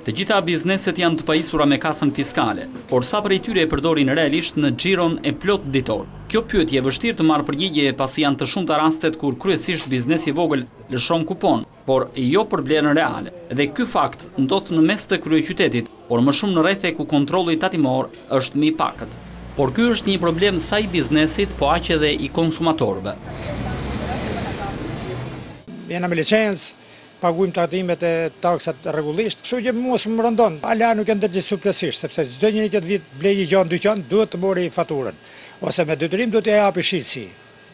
Të gjitha bizneset janë të pajisura me kasën fiskale, por sa prej tyre e përdorin realisht në xhiron e plot ditor. Kjo pyetje e vështirë të marrë përgjigje pasi janë të shumta rastet kur kryesisht biznesi i vogël lëshon kupon, por jo për blerën reale. Dhe ky fakt ndodh në mes të kryeqytetit, por më shumë në rrethe ku kontrolli tatimor është më i pakët. Por ky është një problem sa i biznesit, po aq edhe i konsumatorëve. Jena me licencë, paguajmë tatimet e taksat rregullisht, kështu që mos më rëndon. Ala nuk e ndërgjegjësu plotësisht, sepse çdo njeri që vit blej gjë në dyqan duhet të mori faturën, ose me detyrim duhet t'i japi shitësi,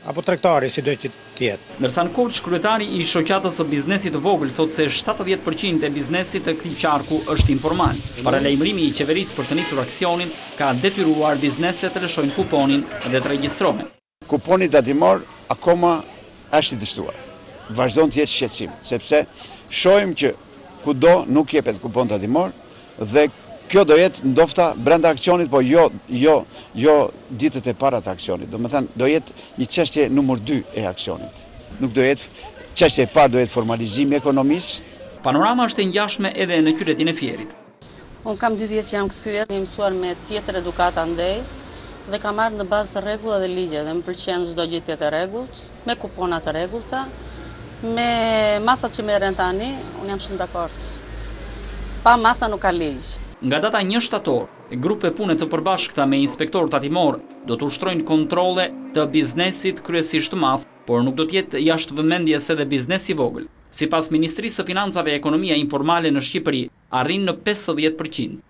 apo tregtari si do të jetë. Ndërsa në Korçë, kryetari i shoqatës së biznesit të vogël thotë se 70% e biznesit të këtij qarku është informal. Paralajmërimi i qeverisë për të nisur aksionin ka detyruar bizneset të lëshojnë kuponin dhe të regjistrohen. Kuponi tatimor akoma është i dështuar. Vazhdon të jetë shqetësim, sepse shohim që kudo nuk jepet kupon tatimor dhe kjo do jetë ndofta brenda aksionit, po jo ditët e para të aksionit. Domethënë do jetë një çështje numër 2 e aksionit. Nuk do jetë çështja e parë, do jetë formalizimi i ekonomisë. Panorama është e ngjashme edhe në qytetin e Fierit. Unë kam 2 vjet që jam kthyer, jam mësuar me tjetër edukata ndej dhe kam marrë në bazë të rregulla dhe ligje dhe më pëlqen çdo gjë tjetër e rregullt, me kupona të rregullta. Me masat që merren tani, unë jam shumë dakord. Pa masa nuk ka ligj. Nga data 1 shtator, grupe pune të përbashkëta me inspektor tatimor do të ushtrojnë kontrolle të biznesit kryesisht të madh, por nuk do të jetë jashtë vëmendjes edhe biznesi i vogël. Sipas Ministrisë së Financave e Ekonomia Informale në Shqipëri, arrin në 50%.